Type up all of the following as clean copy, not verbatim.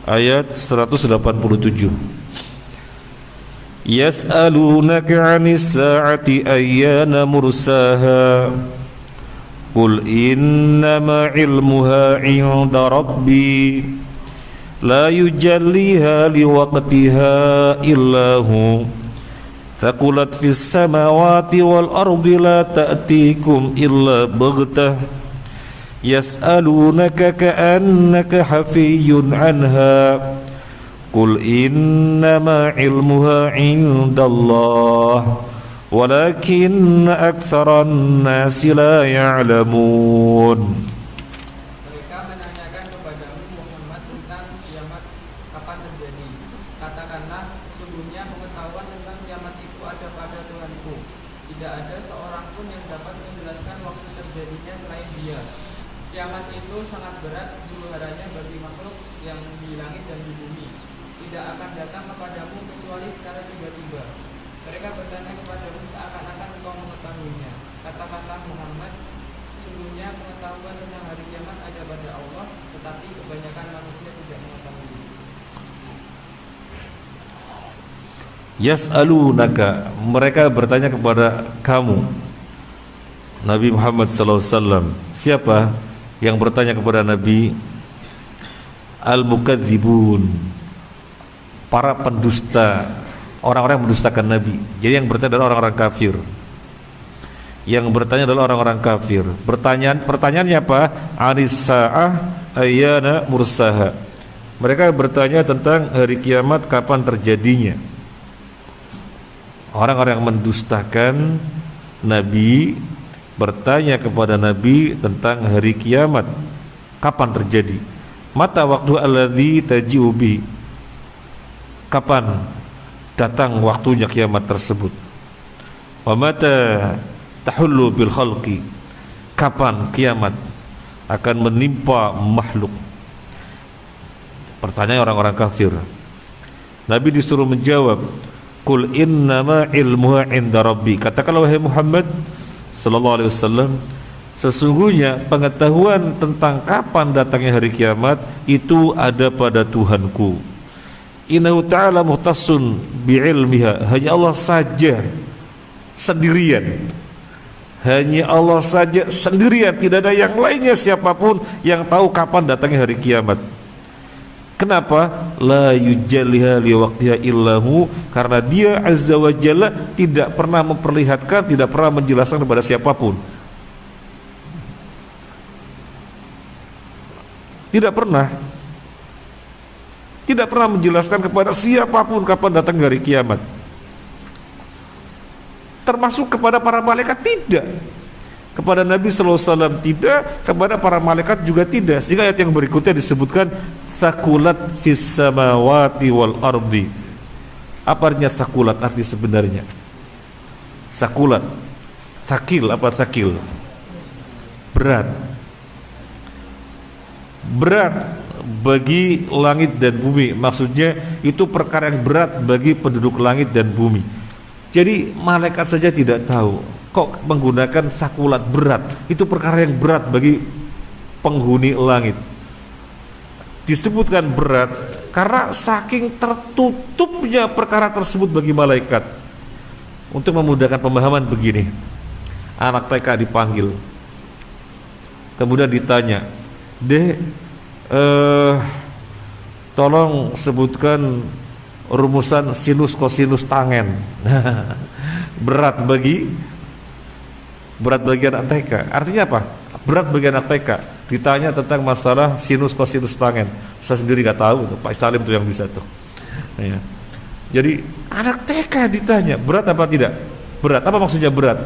ayat 187. Yas'alunaka 'anis sa'ati ayyana mursaha qul innama 'ilmuha 'inda rabbi la yujalliha liwaqtiha illa hu thaqulat fis samawati wal ardi la ta'tikum illa baghtah yas'alunaka ka'annaka hafiyyun 'anha qul innama 'ilmuha 'indallah walakinna aktsaran nasi la ya'lamun. Mereka menanyakan kepadamu Muhammad tentang kiamat kapan terjadi. Katakanlah, sesungguhnya pengetahuan tentang kiamat itu ada pada Tuhanku. Tidak ada seorang pun yang dapat menjelaskan waktu terjadinya selain Dia. Kiamat itu sangat berat huru-haranya bagi makhluk yang di langit dan di bumi. Tidak akan datang kepadamu kecuali secara tiba-tiba. Mereka bertanya kepadamu seakan-akan engkau mengetahuinya. Katakanlah Muhammad, sesungguhnya pengetahuan tentang hari kiamat ada pada Allah, tetapi kebanyakan manusia tidak mengetahui. Yas'alunaka, mereka bertanya kepada kamu Nabi Muhammad SAW. Siapa yang bertanya kepada Nabi? Al-mukadzibun, para pendusta, orang-orang yang mendustakan Nabi. Jadi yang bertanya adalah orang-orang kafir. Yang bertanya adalah orang-orang kafir. Pertanyaannya apa? Anis sa'ah ayyana mursaha. Mereka bertanya tentang hari kiamat kapan terjadinya. Orang-orang yang mendustakan Nabi bertanya kepada Nabi tentang hari kiamat kapan terjadi. Mata waktu alladzi taji'u bi, kapan datang waktunya kiamat tersebut. Wa mata tahullu bil khalqi, kapan kiamat akan menimpa makhluk. Pertanyaan orang-orang kafir. Nabi disuruh menjawab, qul innama ilmuha 'inda rabbi. Katakanlah wahai Muhammad sallallahu alaihi wasallam, sesungguhnya pengetahuan tentang kapan datangnya hari kiamat itu ada pada Tuhanku. Innahu ta'ala muhtassun bi'ilmiha, hanya Allah saja sendirian. Hanya Allah saja sendirian, tidak ada yang lainnya siapapun yang tahu kapan datangnya hari kiamat. Kenapa? La yujalliha liwaqtiha illahu, karena Dia azza wa jalla tidak pernah memperlihatkan, tidak pernah menjelaskan kepada siapapun. Tidak pernah menjelaskan kepada siapapun kapan datang hari kiamat. Termasuk kepada para malaikat tidak, kepada Nabi SAW tidak, kepada para malaikat juga tidak. Sehingga ayat yang berikutnya disebutkan sakulat fis samawati wal ardi. Apa artinya sakulat? Arti sebenarnya sakulat, sakil, apa sakil? Berat bagi langit dan bumi. Maksudnya itu perkara yang berat bagi penduduk langit dan bumi. Jadi malaikat saja tidak tahu kok menggunakan sakulat, berat. Itu perkara yang berat bagi penghuni langit. Disebutkan berat karena saking tertutupnya perkara tersebut bagi malaikat. Untuk memudahkan pemahaman begini, anak TK dipanggil, kemudian ditanya, Dek, tolong sebutkan rumusan sinus kosinus tangen. berat bagi anak TK. Artinya apa? Berat bagi anak TK. Ditanya tentang masalah sinus kosinus tangen. Saya sendiri nggak tahu, Pak Salim tuh yang bisa tuh. Ya. Jadi anak TK ditanya berat apa tidak? Berat. Apa maksudnya berat?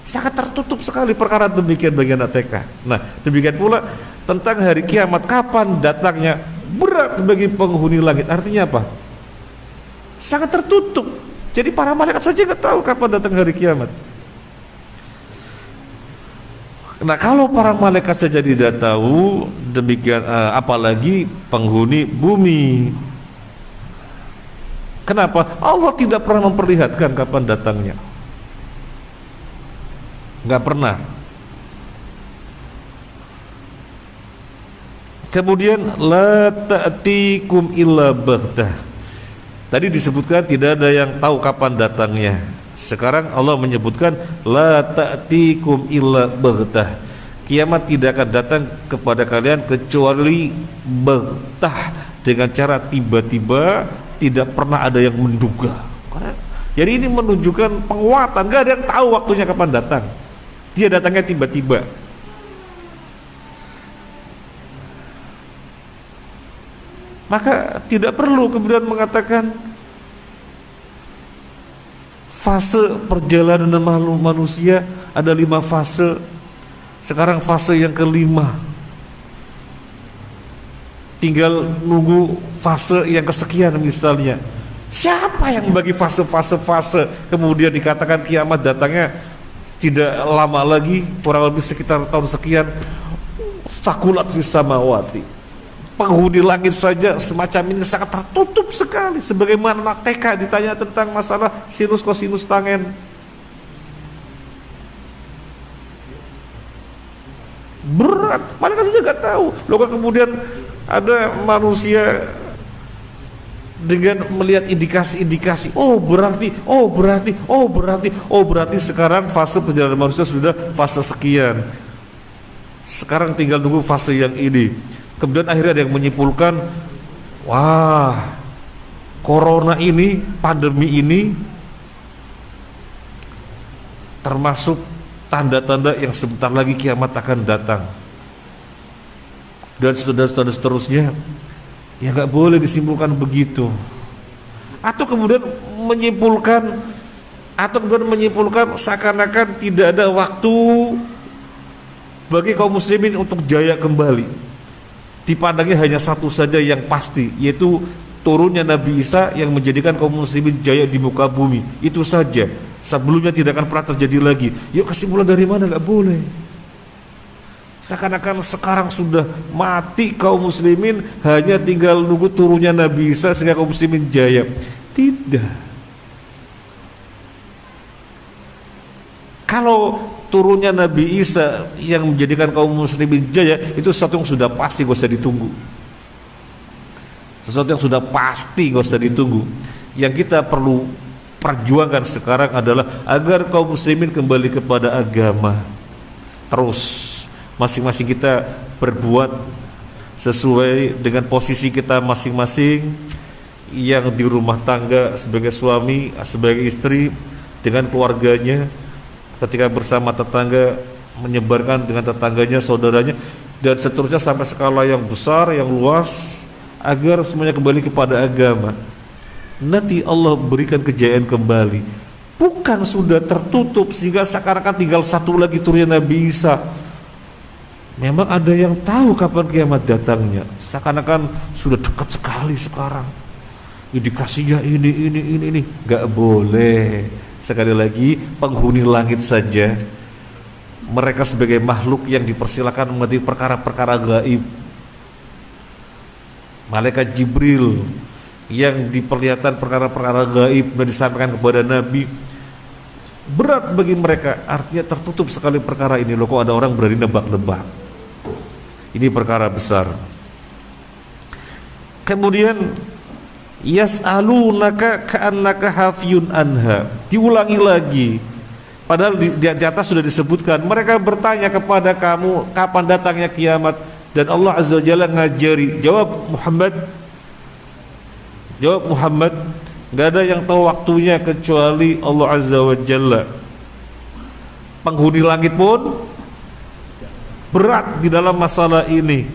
Sangat tertutup sekali perkara demikian bagi anak TK. Nah, demikian pula tentang hari kiamat kapan datangnya, berat bagi penghuni langit. Artinya apa? Sangat tertutup. Jadi para malaikat saja nggak tahu kapan datang hari kiamat. Nah, kalau para malaikat saja tidak tahu, demikian apalagi penghuni bumi. Kenapa? Allah tidak pernah memperlihatkan kapan datangnya. Nggak pernah. Kemudian la ta'tikum illa baghtah. Tadi disebutkan tidak ada yang tahu kapan datangnya. Sekarang Allah menyebutkan la ta'tikum illa baghtah. Kiamat tidak akan datang kepada kalian kecuali baghtah, dengan cara tiba-tiba, tidak pernah ada yang menduga. Jadi ini menunjukkan penguatan, gak ada yang tahu waktunya kapan datang. Dia datangnya tiba-tiba. Maka tidak perlu kemudian mengatakan fase perjalanan manusia ada 5 fase. Sekarang fase yang kelima, tinggal nunggu fase yang kesekian misalnya. Siapa yang bagi fase-fase kemudian dikatakan kiamat datangnya tidak lama lagi, kurang lebih sekitar tahun sekian. Takulat fis samawati, penghuni langit saja semacam ini sangat tertutup sekali. Sebagaimana anak TK ditanya tentang masalah sinus kosinus tangen, berat, mereka saja nggak tahu. Lalu kemudian ada manusia dengan melihat indikasi-indikasi, oh berarti sekarang fase perjalanan manusia sudah fase sekian. Sekarang tinggal nunggu fase yang ini. Kemudian akhirnya ada yang menyimpulkan, wah, corona ini, pandemi ini termasuk tanda-tanda yang sebentar lagi kiamat akan datang. Dan seterusnya. Ya nggak boleh disimpulkan begitu. Atau kemudian menyimpulkan seakan-akan tidak ada waktu bagi kaum muslimin untuk jaya kembali. Dipandangnya hanya satu saja yang pasti, yaitu turunnya Nabi Isa yang menjadikan kaum muslimin jaya di muka bumi. Itu saja. Sebelumnya tidak akan pernah terjadi lagi. Yuk, kesimpulan dari mana? Nggak boleh. Seakan-akan sekarang sudah mati kaum muslimin, hanya tinggal nunggu turunnya Nabi Isa sehingga kaum muslimin jaya. Tidak. Kalau turunnya Nabi Isa yang menjadikan kaum muslimin jaya, itu sesuatu yang sudah pasti, gak usah ditunggu. Sesuatu yang sudah pasti, gak usah ditunggu. Yang kita perlu perjuangkan sekarang adalah agar kaum muslimin kembali kepada agama. Terus masing-masing kita berbuat sesuai dengan posisi kita masing-masing. Yang di rumah tangga sebagai suami, sebagai istri, dengan keluarganya, ketika bersama tetangga menyebarkan dengan tetangganya, saudaranya, dan seterusnya sampai skala yang besar, yang luas, agar semuanya kembali kepada agama. Nanti Allah berikan kejayaan kembali. Bukan sudah tertutup sehingga seakan-akan tinggal satu lagi turunnya Nabi Isa. Memang ada yang tahu kapan kiamat datangnya. Seakan-akan sudah dekat sekali sekarang. Indikasinya ini. Gak boleh. Sekali lagi, penghuni langit saja, mereka sebagai makhluk yang dipersilakan mengerti perkara-perkara gaib. Malaikat Jibril yang diperlihatkan perkara-perkara gaib dan disampaikan kepada Nabi, berat bagi mereka. Artinya tertutup sekali perkara ini. Loh, kok ada orang berani nebak-nebak? Ini perkara besar. Kemudian yas'alunaka ka'annaka hafiyun anha. Diulangi lagi. Padahal di atas sudah disebutkan. Mereka bertanya kepada kamu kapan datangnya kiamat, dan Allah Azza wa Jalla ngajari. Jawab Muhammad, gak ada yang tahu waktunya kecuali Allah Azza wa Jalla. Penghuni langit pun berat di dalam masalah ini.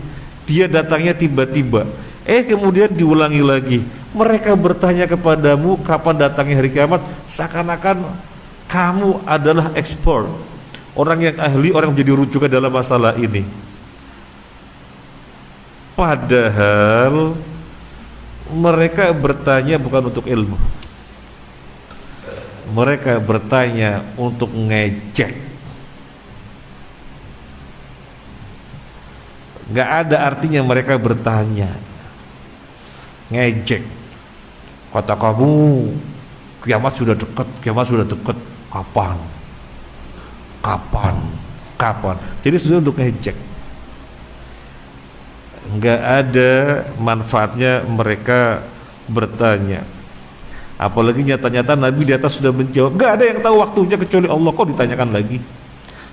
Dia datangnya tiba-tiba. Kemudian diulangi lagi. Mereka bertanya kepadamu kapan datangnya hari kiamat, seakan-akan kamu adalah expert, orang yang ahli, orang yang menjadi rujukan dalam masalah ini. Padahal mereka bertanya bukan untuk ilmu. Mereka bertanya untuk ngejek. Gak ada artinya mereka bertanya, ngejek. Kata kamu kiamat sudah dekat, kapan? Jadi sudah untuk ngejek. Enggak ada manfaatnya mereka bertanya. Apalagi nyata-nyata Nabi di atas sudah menjawab. Enggak ada yang tahu waktunya kecuali Allah, kok ditanyakan lagi?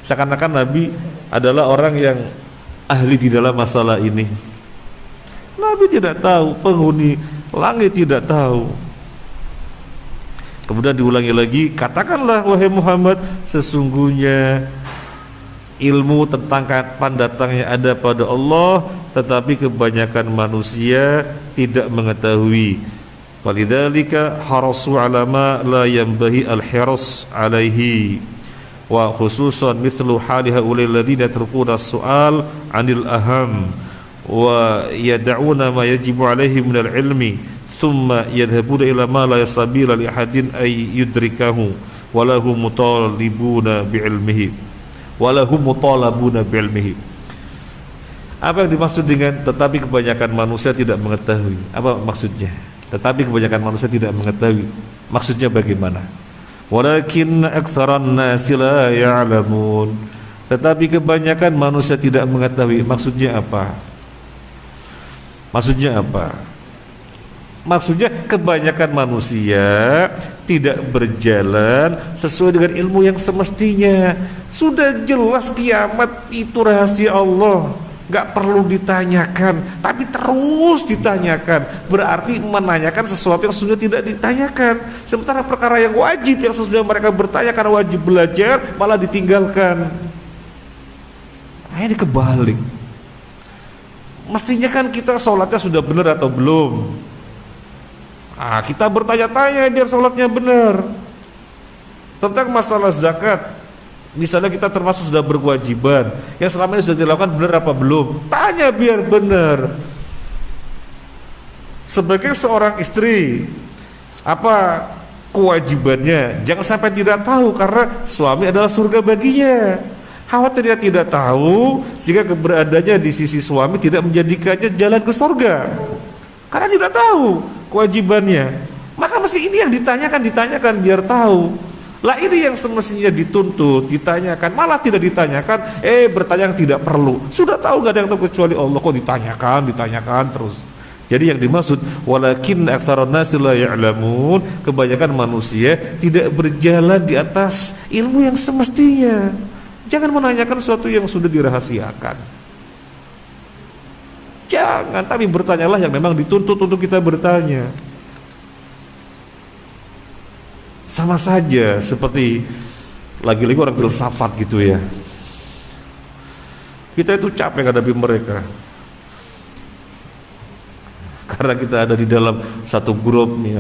Seakan-akan Nabi adalah orang yang ahli di dalam masalah ini. Nabi tidak tahu, penghuni langit tidak tahu. Kemudian diulangi lagi, katakanlah wahai Muhammad, sesungguhnya ilmu tentang kapan datangnya ada pada Allah, tetapi kebanyakan manusia tidak mengetahui. Walidzalika harasu ala ma la yanbahi al-hiras alaihi wa khususan mithlu hali haulil ladzina yatrukuna as-su'al 'anil aham wa yad'una ma yajibu alaihi min al-ilmi thumma yadhhabuna ila ma la yasabila li ahadin ay yudrikahu wa lahum mutalibuna bi'ilmihi walahum mutalabuna bi'ilmihi. Apa yang dimaksud dengan tetapi kebanyakan manusia tidak mengetahui? Apa maksudnya? Tetapi kebanyakan manusia tidak mengetahui. Maksudnya bagaimana? Walakin aktsaran nasi la ya'lamun. Tetapi kebanyakan manusia tidak mengetahui. Maksudnya apa? Maksudnya apa? Maksudnya kebanyakan manusia tidak berjalan sesuai dengan ilmu yang semestinya. Sudah jelas kiamat itu rahasia Allah, gak perlu ditanyakan, tapi terus ditanyakan. Berarti menanyakan sesuatu yang sudah tidak ditanyakan. Sementara perkara yang wajib yang sesudah mereka bertanya karena wajib belajar malah ditinggalkan. Nah, ini kebalik. Mestinya kan kita sholatnya sudah benar atau belum. Kita bertanya-tanya biar sholatnya benar. Tentang masalah zakat, misalnya kita termasuk sudah berkewajiban, yang selama ini sudah dilakukan benar apa belum? Tanya biar benar. Sebagai seorang istri, apa kewajibannya? Jangan sampai tidak tahu, karena suami adalah surga baginya. Khawatir dia tidak tahu, sehingga keberadaannya di sisi suami tidak menjadikannya jalan ke surga, karena tidak tahu kewajibannya. Maka mesti ini yang ditanyakan biar tahu. Lah ini yang semestinya dituntut, ditanyakan, malah tidak ditanyakan. Bertanya yang tidak perlu. Sudah tahu gak ada yang tahu kecuali Allah, kok ditanyakan terus. Jadi yang dimaksud walakin aktsaran nasi la ya'lamun, kebanyakan manusia tidak berjalan di atas ilmu yang semestinya. Jangan menanyakan sesuatu yang sudah dirahasiakan. Jangan, tapi bertanyalah yang memang dituntut untuk kita bertanya. Sama saja seperti lagi-lagi orang filsafat gitu ya. Kita itu capek hadapi mereka, karena kita ada di dalam satu grup nih,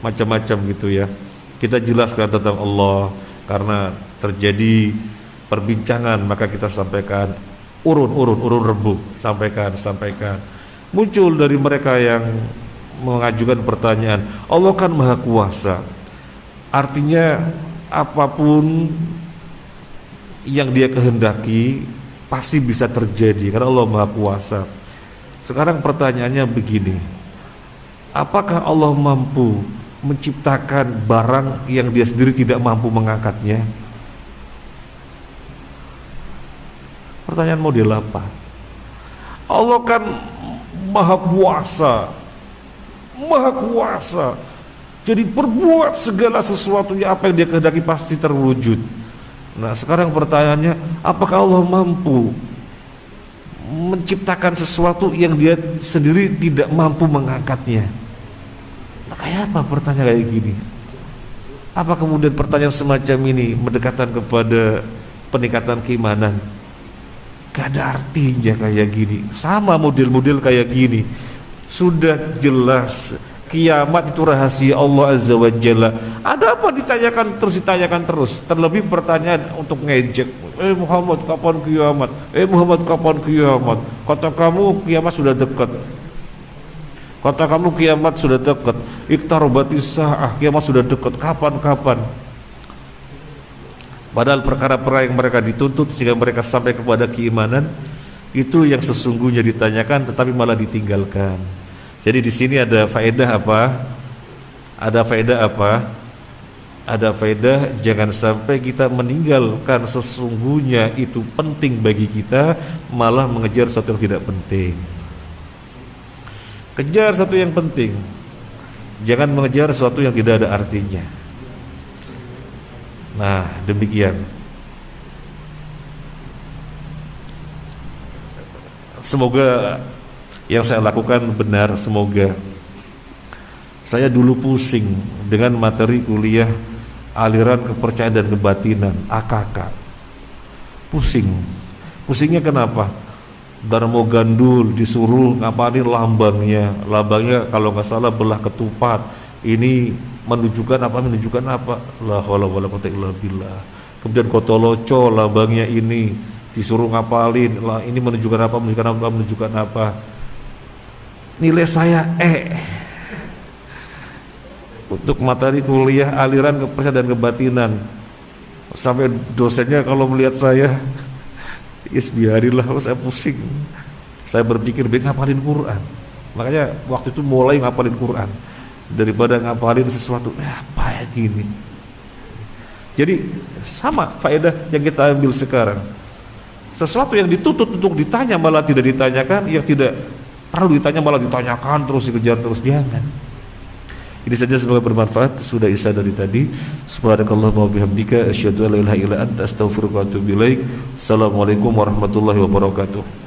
macam-macam gitu ya. Kita jelaskan tentang Allah, karena terjadi perbincangan maka kita sampaikan urun rembu, sampaikan. Muncul dari mereka yang mengajukan pertanyaan, Allah kan maha kuasa, artinya apapun yang dia kehendaki pasti bisa terjadi karena Allah maha kuasa. Sekarang pertanyaannya begini, apakah Allah mampu menciptakan barang yang dia sendiri tidak mampu mengangkatnya? Pertanyaan model apa? Allah kan maha kuasa, jadi berbuat segala sesuatunya, apa yang dia kehendaki pasti terwujud. Nah sekarang pertanyaannya, apakah Allah mampu menciptakan sesuatu yang dia sendiri tidak mampu mengangkatnya? Nah, kayak apa pertanyaan kayak gini? Apa kemudian pertanyaan semacam ini mendekatkan kepada peningkatan keimanan? Gak ada artinya kayak gini. Sama model-model kayak gini. Sudah jelas kiamat itu rahasia Allah Azza wa Jalla. Ada apa ditanyakan terus? Terlebih pertanyaan untuk ngejek. Muhammad kapan kiamat? Muhammad kapan kiamat? Kata kamu kiamat sudah dekat. Iqtarabatis saah, kiamat sudah dekat. Kapan? Padahal perkara-perkara yang mereka dituntut sehingga mereka sampai kepada keimanan itu yang sesungguhnya ditanyakan tetapi malah ditinggalkan. Jadi di sini ada faedah apa? Ada faedah jangan sampai kita meninggalkan sesungguhnya itu penting bagi kita, malah mengejar sesuatu yang tidak penting. Kejar sesuatu yang penting, jangan mengejar sesuatu yang tidak ada artinya. Nah, demikian. Semoga yang saya lakukan benar. Semoga. Saya dulu pusing dengan materi kuliah aliran kepercayaan dan kebatinan, AKK. Pusingnya kenapa? Darmo Gandul disuruh ngapalin lambangnya kalau nggak salah belah ketupat. Ini menunjukkan apa? La haula wala quwwata illa billah. Kemudian Kotoloco lambangnya ini disuruh ngapalin, lah ini menunjukkan apa? Nilai saya untuk materi kuliah aliran kepercayaan dan kebatinan. Sampai dosennya kalau melihat saya, biarilah, saya pusing. Saya berpikir baik ngapalin Quran. Makanya waktu itu mulai ngapalin Quran daripada ngapalin sesuatu apa ya gini. Jadi sama faedah yang kita ambil sekarang. Sesuatu yang dituntut untuk ditanya malah tidak ditanyakan, yang tidak perlu ditanya malah ditanyakan terus, dikejar terus. Jangan. Ini saja, semoga bermanfaat. Sudah isya dari tadi. Subhanakallahumma wa bihamdika asyhadu an la ilaha illa anta astaghfiruka wa atubu ilaik. Assalamualaikum warahmatullahi wabarakatuh.